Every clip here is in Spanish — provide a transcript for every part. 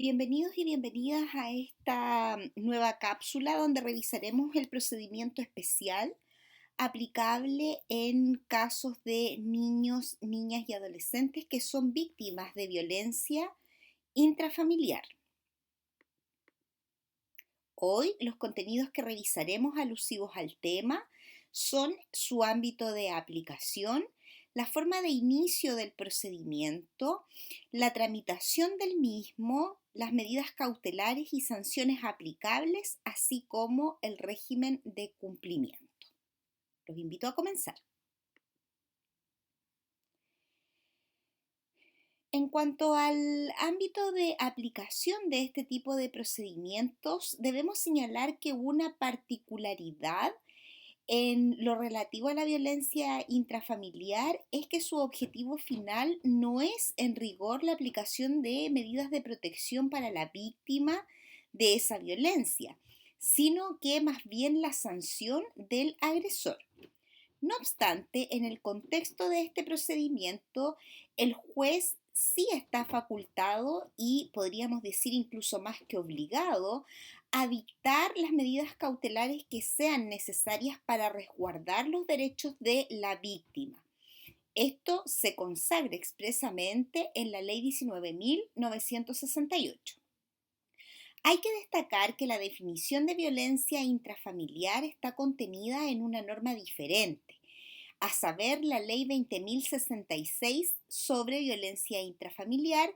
Bienvenidos y bienvenidas a esta nueva cápsula donde revisaremos el procedimiento especial aplicable en casos de niños, niñas y adolescentes que son víctimas de violencia intrafamiliar. Hoy los contenidos que revisaremos alusivos al tema son su ámbito de aplicación, la forma de inicio del procedimiento, la tramitación del mismo, las medidas cautelares y sanciones aplicables, así como el régimen de cumplimiento. Los invito a comenzar. En cuanto al ámbito de aplicación de este tipo de procedimientos, debemos señalar que una particularidad en lo relativo a la violencia intrafamiliar es que su objetivo final no es en rigor la aplicación de medidas de protección para la víctima de esa violencia, sino que más bien la sanción del agresor. No obstante, en el contexto de este procedimiento, el juez sí está facultado y podríamos decir incluso más que obligado a dictar las medidas cautelares que sean necesarias para resguardar los derechos de la víctima. Esto se consagra expresamente en la Ley 19.968. Hay que destacar que la definición de violencia intrafamiliar está contenida en una norma diferente, a saber, la Ley 20.066 sobre violencia intrafamiliar,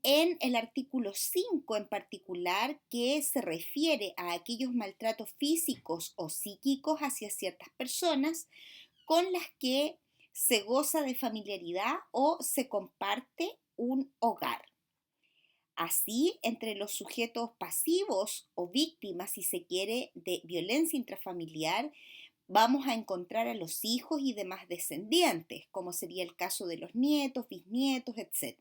en el artículo 5 en particular, que se refiere a aquellos maltratos físicos o psíquicos hacia ciertas personas con las que se goza de familiaridad o se comparte un hogar. Así, entre los sujetos pasivos o víctimas, si se quiere, de violencia intrafamiliar, vamos a encontrar a los hijos y demás descendientes, como sería el caso de los nietos, bisnietos, etc.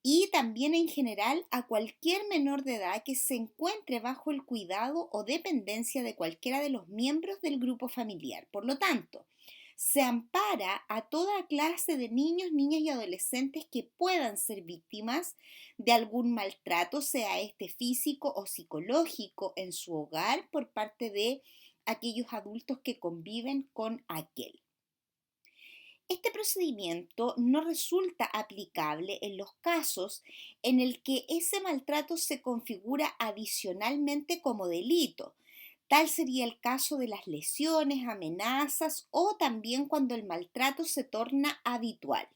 Y también en general a cualquier menor de edad que se encuentre bajo el cuidado o dependencia de cualquiera de los miembros del grupo familiar. Por lo tanto, se ampara a toda clase de niños, niñas y adolescentes que puedan ser víctimas de algún maltrato, sea este físico o psicológico, en su hogar por parte de aquellos adultos que conviven con aquel. Este procedimiento no resulta aplicable en los casos en el que ese maltrato se configura adicionalmente como delito. Tal sería el caso de las lesiones, amenazas o también cuando el maltrato se torna habitual.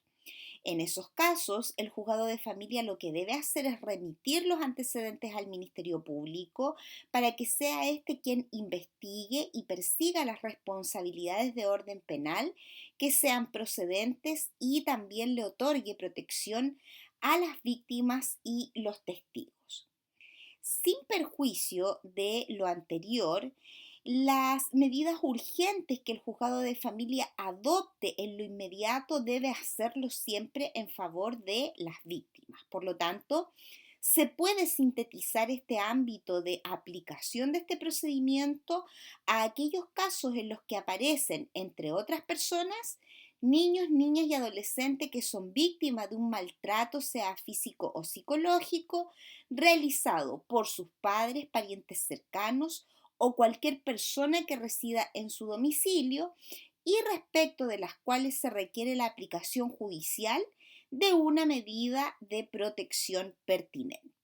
En esos casos, el juzgado de familia lo que debe hacer es remitir los antecedentes al Ministerio Público para que sea éste quien investigue y persiga las responsabilidades de orden penal que sean procedentes y también le otorgue protección a las víctimas y los testigos. Sin perjuicio de lo anterior, las medidas urgentes que el juzgado de familia adopte en lo inmediato debe hacerlo siempre en favor de las víctimas. Por lo tanto, se puede sintetizar este ámbito de aplicación de este procedimiento a aquellos casos en los que aparecen, entre otras personas, niños, niñas y adolescentes que son víctimas de un maltrato, sea físico o psicológico, realizado por sus padres, parientes cercanos o cualquier persona que resida en su domicilio y respecto de las cuales se requiere la aplicación judicial de una medida de protección pertinente.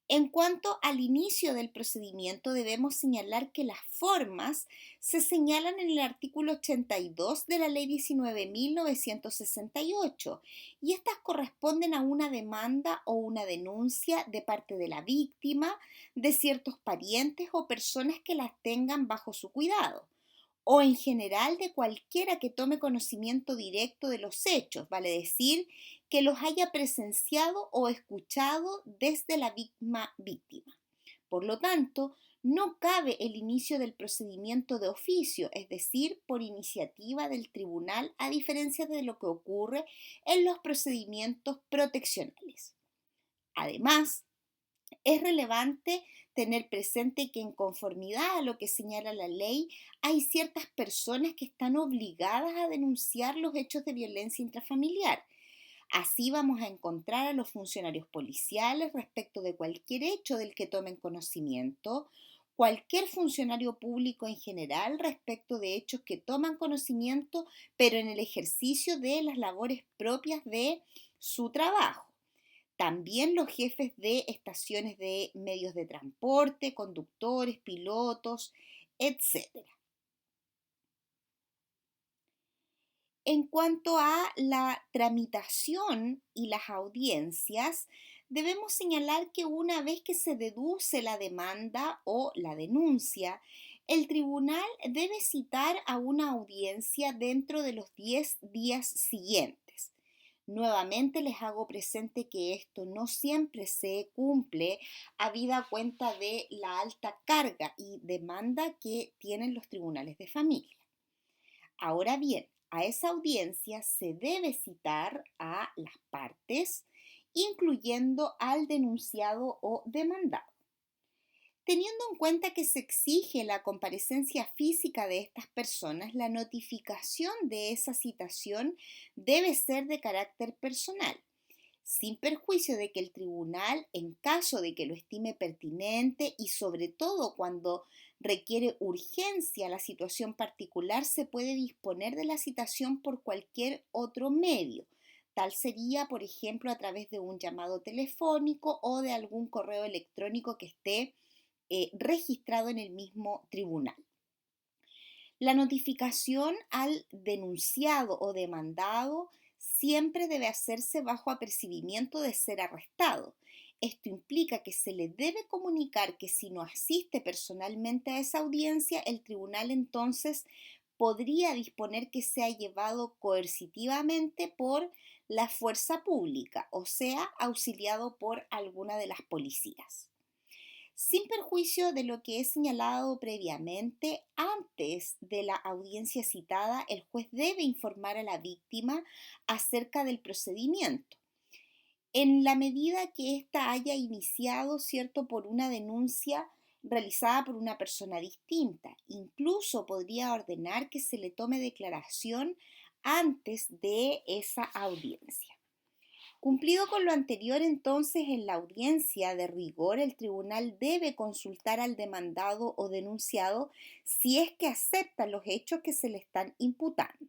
En cuanto al inicio del procedimiento, debemos señalar que las formas se señalan en el artículo 82 de la Ley 19.968 y estas corresponden a una demanda o una denuncia de parte de la víctima, de ciertos parientes o personas que las tengan bajo su cuidado, o en general de cualquiera que tome conocimiento directo de los hechos, vale decir, que los haya presenciado o escuchado desde la misma víctima. Por lo tanto, no cabe el inicio del procedimiento de oficio, es decir, por iniciativa del tribunal, a diferencia de lo que ocurre en los procedimientos proteccionales. Además, es relevante tener presente que en conformidad a lo que señala la ley, hay ciertas personas que están obligadas a denunciar los hechos de violencia intrafamiliar. Así vamos a encontrar a los funcionarios policiales respecto de cualquier hecho del que tomen conocimiento, cualquier funcionario público en general respecto de hechos que toman conocimiento, pero en el ejercicio de las labores propias de su trabajo. También los jefes de estaciones de medios de transporte, conductores, pilotos, etcétera. En cuanto a la tramitación y las audiencias, debemos señalar que una vez que se deduce la demanda o la denuncia, el tribunal debe citar a una audiencia dentro de los 10 días siguientes. Nuevamente les hago presente que esto no siempre se cumple habida cuenta de la alta carga y demanda que tienen los tribunales de familia. Ahora bien, a esa audiencia se debe citar a las partes, incluyendo al denunciado o demandado. Teniendo en cuenta que se exige la comparecencia física de estas personas, la notificación de esa citación debe ser de carácter personal, sin perjuicio de que el tribunal, en caso de que lo estime pertinente y sobre todo cuando requiere urgencia la situación particular, se puede disponer de la citación por cualquier otro medio. Tal sería, por ejemplo, a través de un llamado telefónico o de algún correo electrónico que esté registrado en el mismo tribunal. La notificación al denunciado o demandado siempre debe hacerse bajo apercibimiento de ser arrestado. Esto implica que se le debe comunicar que si no asiste personalmente a esa audiencia, el tribunal entonces podría disponer que sea llevado coercitivamente por la fuerza pública, o sea, auxiliado por alguna de las policías. Sin perjuicio de lo que he señalado previamente, antes de la audiencia citada, el juez debe informar a la víctima acerca del procedimiento. En la medida que ésta haya iniciado, ¿cierto?, por una denuncia realizada por una persona distinta. Incluso podría ordenar que se le tome declaración antes de esa audiencia. Cumplido con lo anterior, entonces, en la audiencia de rigor, el tribunal debe consultar al demandado o denunciado si es que acepta los hechos que se le están imputando.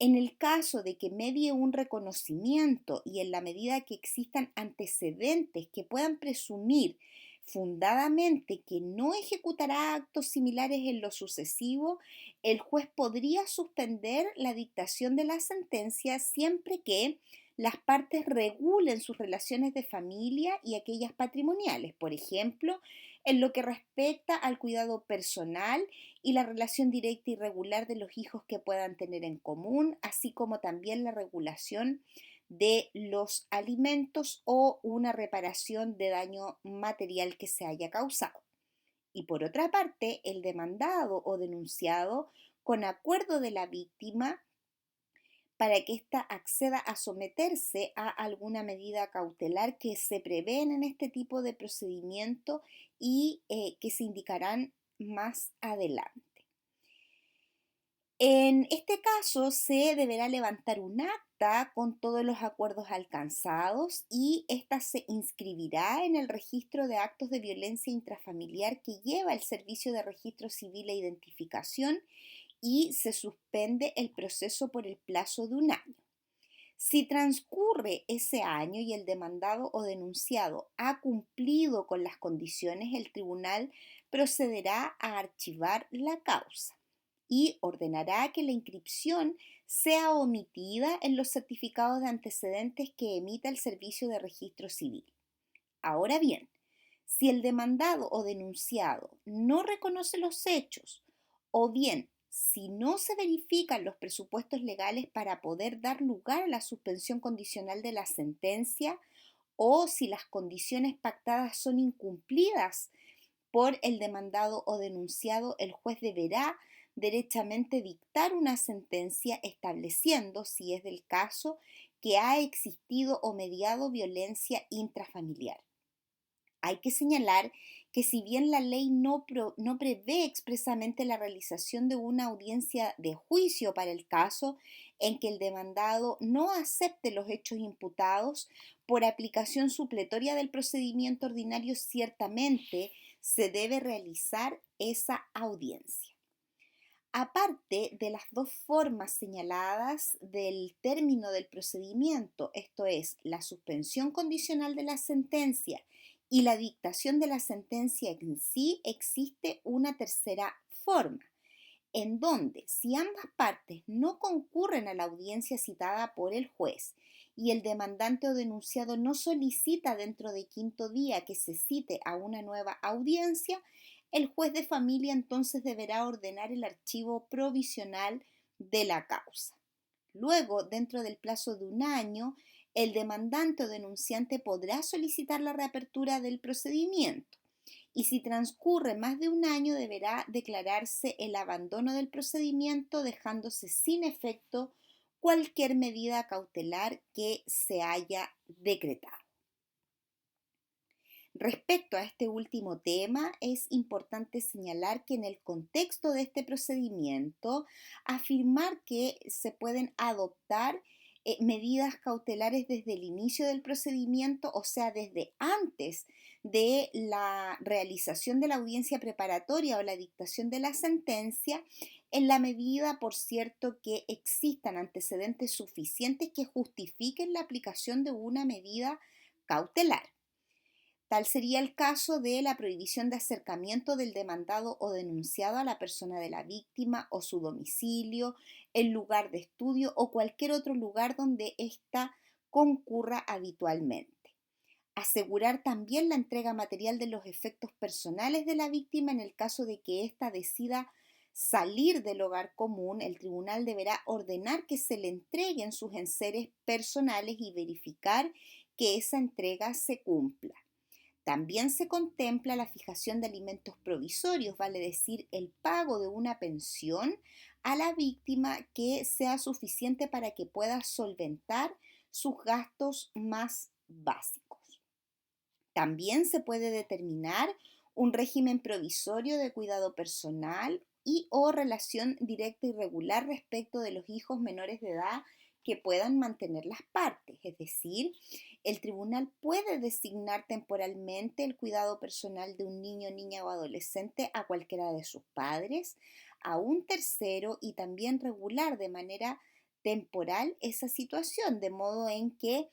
En el caso de que medie un reconocimiento y en la medida que existan antecedentes que puedan presumir fundadamente que no ejecutará actos similares en lo sucesivo, el juez podría suspender la dictación de la sentencia siempre que las partes regulen sus relaciones de familia y aquellas patrimoniales, por ejemplo, en lo que respecta al cuidado personal y la relación directa y regular de los hijos que puedan tener en común, así como también la regulación de los alimentos o una reparación de daño material que se haya causado. Y por otra parte, el demandado o denunciado, con acuerdo de la víctima, para que ésta acceda a someterse a alguna medida cautelar que se prevén en este tipo de procedimiento y que se indicarán más adelante. En este caso, se deberá levantar un acta con todos los acuerdos alcanzados y ésta se inscribirá en el registro de actos de violencia intrafamiliar que lleva el Servicio de Registro Civil e Identificación y se suspende el proceso por el plazo de un año. Si transcurre ese año y el demandado o denunciado ha cumplido con las condiciones, el tribunal procederá a archivar la causa y ordenará que la inscripción sea omitida en los certificados de antecedentes que emita el Servicio de Registro Civil. Ahora bien, si el demandado o denunciado no reconoce los hechos o bien si no se verifican los presupuestos legales para poder dar lugar a la suspensión condicional de la sentencia o si las condiciones pactadas son incumplidas por el demandado o denunciado, el juez deberá derechamente dictar una sentencia estableciendo, si es del caso, que ha existido o mediado violencia intrafamiliar. Hay que señalar que si bien la ley no prevé expresamente la realización de una audiencia de juicio para el caso, en que el demandado no acepte los hechos imputados por aplicación supletoria del procedimiento ordinario, ciertamente se debe realizar esa audiencia. Aparte de las dos formas señaladas del término del procedimiento, esto es, la suspensión condicional de la sentencia y la dictación de la sentencia en sí, existe una tercera forma, en donde si ambas partes no concurren a la audiencia citada por el juez y el demandante o denunciado no solicita dentro de 5.º día que se cite a una nueva audiencia, el juez de familia entonces deberá ordenar el archivo provisional de la causa. Luego, dentro del plazo de un año, el demandante o denunciante podrá solicitar la reapertura del procedimiento. Y si transcurre más de un año, deberá declararse el abandono del procedimiento, dejándose sin efecto cualquier medida cautelar que se haya decretado. Respecto a este último tema, es importante señalar que en el contexto de este procedimiento, afirmar que se pueden adoptar medidas cautelares desde el inicio del procedimiento, o sea, desde antes de la realización de la audiencia preparatoria o la dictación de la sentencia, en la medida, por cierto, que existan antecedentes suficientes que justifiquen la aplicación de una medida cautelar. Tal sería el caso de la prohibición de acercamiento del demandado o denunciado a la persona de la víctima o su domicilio, el lugar de estudio o cualquier otro lugar donde ésta concurra habitualmente. Asegurar también la entrega material de los efectos personales de la víctima en el caso de que ésta decida salir del hogar común. El tribunal deberá ordenar que se le entreguen sus enseres personales y verificar que esa entrega se cumpla. También se contempla la fijación de alimentos provisorios, vale decir, el pago de una pensión a la víctima que sea suficiente para que pueda solventar sus gastos más básicos. También se puede determinar un régimen provisorio de cuidado personal y o relación directa y regular respecto de los hijos menores de edad que puedan mantener las partes, es decir, el tribunal puede designar temporalmente el cuidado personal de un niño, niña o adolescente a cualquiera de sus padres, a un tercero y también regular de manera temporal esa situación, de modo en que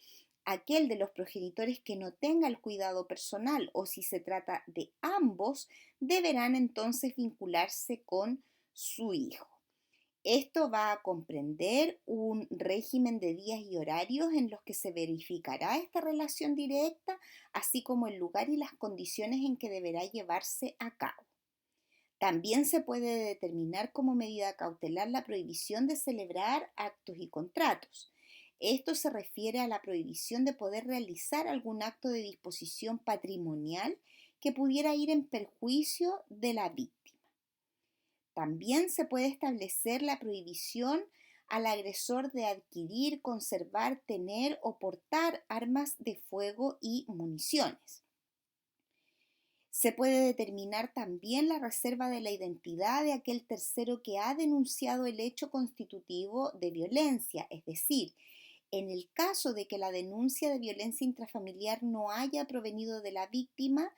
aquel de los progenitores que no tenga el cuidado personal o si se trata de ambos, deberán entonces vincularse con su hijo. Esto va a comprender un régimen de días y horarios en los que se verificará esta relación directa, así como el lugar y las condiciones en que deberá llevarse a cabo. También se puede determinar como medida cautelar la prohibición de celebrar actos y contratos. Esto se refiere a la prohibición de poder realizar algún acto de disposición patrimonial que pudiera ir en perjuicio de la víctima. También se puede establecer la prohibición al agresor de adquirir, conservar, tener o portar armas de fuego y municiones. Se puede determinar también la reserva de la identidad de aquel tercero que ha denunciado el hecho constitutivo de violencia, es decir, en el caso de que la denuncia de violencia intrafamiliar no haya provenido de la víctima,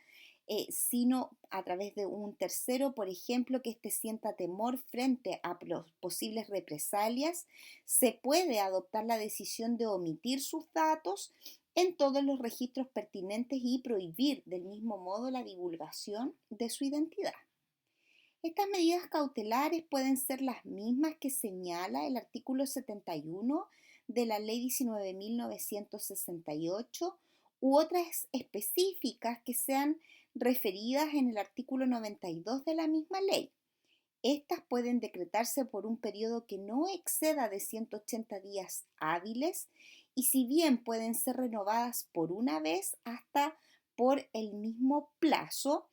sino a través de un tercero, por ejemplo, que éste sienta temor frente a los posibles represalias, se puede adoptar la decisión de omitir sus datos en todos los registros pertinentes y prohibir del mismo modo la divulgación de su identidad. Estas medidas cautelares pueden ser las mismas que señala el artículo 71 de la Ley 19.968 u otras específicas que sean referidas en el artículo 92 de la misma ley. Estas pueden decretarse por un periodo que no exceda de 180 días hábiles y si bien pueden ser renovadas por una vez hasta por el mismo plazo,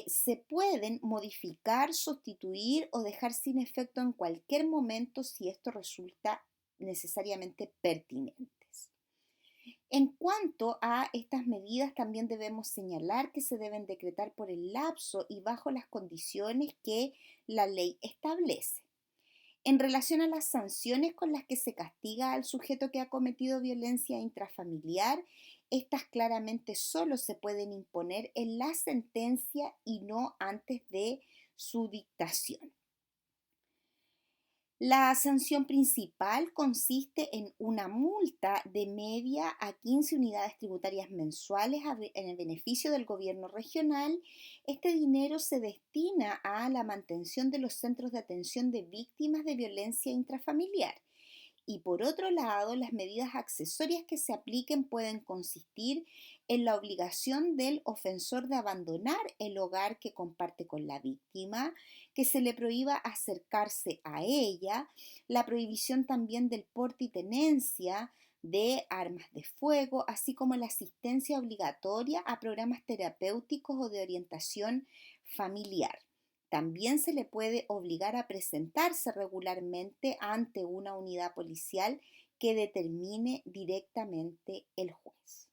se pueden modificar, sustituir o dejar sin efecto en cualquier momento si esto resulta necesariamente pertinentes. En cuanto a estas medidas, también debemos señalar que se deben decretar por el lapso y bajo las condiciones que la ley establece. En relación a las sanciones con las que se castiga al sujeto que ha cometido violencia intrafamiliar, estas claramente solo se pueden imponer en la sentencia y no antes de su dictación. La sanción principal consiste en una multa de media a 15 unidades tributarias mensuales en el beneficio del gobierno regional. Este dinero se destina a la mantención de los centros de atención de víctimas de violencia intrafamiliar. Y por otro lado, las medidas accesorias que se apliquen pueden consistir en la obligación del ofensor de abandonar el hogar que comparte con la víctima, que se le prohíba acercarse a ella, la prohibición también del porte y tenencia de armas de fuego, así como la asistencia obligatoria a programas terapéuticos o de orientación familiar. También se le puede obligar a presentarse regularmente ante una unidad policial que determine directamente el juez.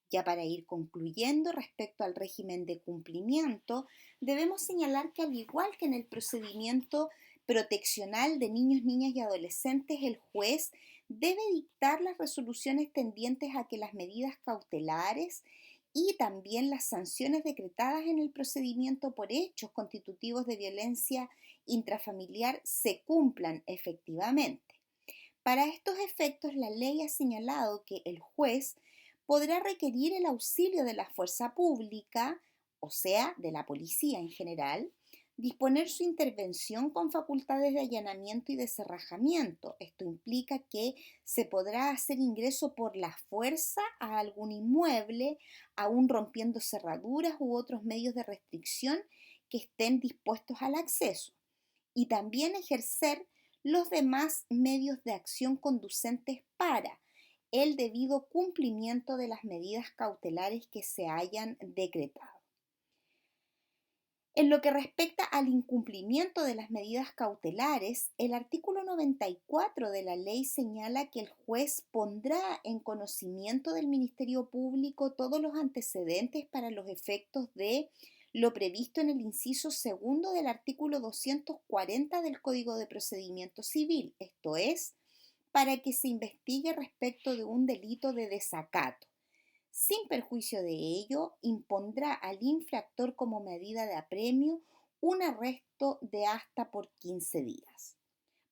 Ya para ir concluyendo respecto al régimen de cumplimiento, debemos señalar que al igual que en el procedimiento proteccional de niños, niñas y adolescentes, el juez debe dictar las resoluciones tendientes a que las medidas cautelares y también las sanciones decretadas en el procedimiento por hechos constitutivos de violencia intrafamiliar se cumplan efectivamente. Para estos efectos, la ley ha señalado que el juez podrá requerir el auxilio de la fuerza pública, o sea, de la policía en general, disponer su intervención con facultades de allanamiento y de cerrajamiento. Esto implica que se podrá hacer ingreso por la fuerza a algún inmueble, aún rompiendo cerraduras u otros medios de restricción que estén dispuestos al acceso, y también ejercer los demás medios de acción conducentes para el debido cumplimiento de las medidas cautelares que se hayan decretado. En lo que respecta al incumplimiento de las medidas cautelares, el artículo 94 de la ley señala que el juez pondrá en conocimiento del Ministerio Público todos los antecedentes para los efectos de lo previsto en el inciso segundo del artículo 240 del Código de Procedimiento Civil, esto es, para que se investigue respecto de un delito de desacato. Sin perjuicio de ello, impondrá al infractor como medida de apremio un arresto de hasta por 15 días.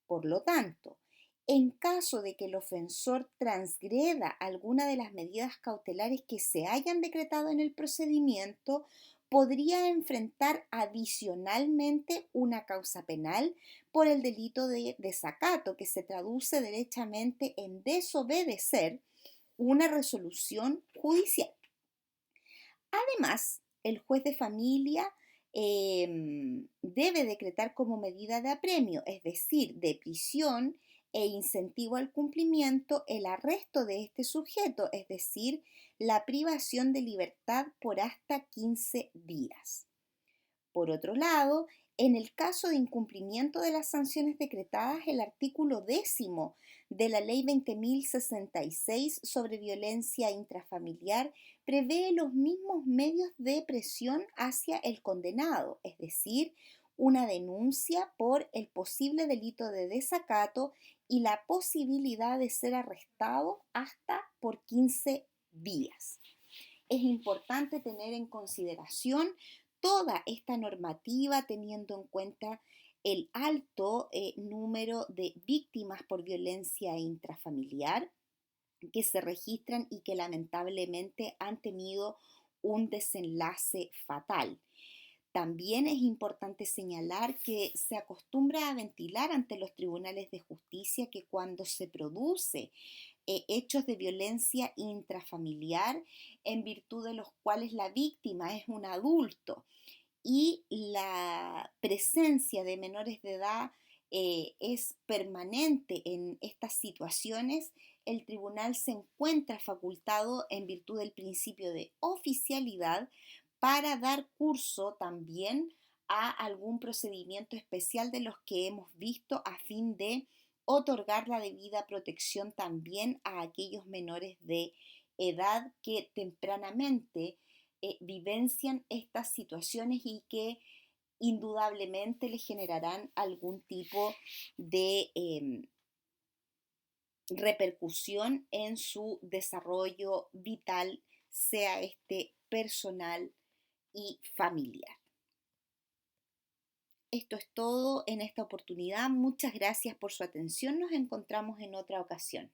Por lo tanto, en caso de que el ofensor transgreda alguna de las medidas cautelares que se hayan decretado en el procedimiento, podría enfrentar adicionalmente una causa penal por el delito de desacato, que se traduce derechamente en desobedecer una resolución judicial. Además, el juez de familia debe decretar como medida de apremio, es decir, de prisión e incentivo al cumplimiento, el arresto de este sujeto, es decir, la privación de libertad por hasta 15 días. Por otro lado, en el caso de incumplimiento de las sanciones decretadas, el artículo 10 de la Ley 20.066 sobre violencia intrafamiliar prevé los mismos medios de presión hacia el condenado, es decir, una denuncia por el posible delito de desacato y la posibilidad de ser arrestado hasta por 15 días. Es importante tener en consideración toda esta normativa teniendo en cuenta el alto número de víctimas por violencia intrafamiliar que se registran y que lamentablemente han tenido un desenlace fatal. También es importante señalar que se acostumbra a ventilar ante los tribunales de justicia que cuando se produce hechos de violencia intrafamiliar en virtud de los cuales la víctima es un adulto y la presencia de menores de edad es permanente en estas situaciones, el tribunal se encuentra facultado en virtud del principio de oficialidad para dar curso también a algún procedimiento especial de los que hemos visto a fin de otorgar la debida protección también a aquellos menores de edad que tempranamente vivencian estas situaciones y que indudablemente le generarán algún tipo de repercusión en su desarrollo vital, sea este personal y familiar. Esto es todo en esta oportunidad. Muchas gracias por su atención. Nos encontramos en otra ocasión.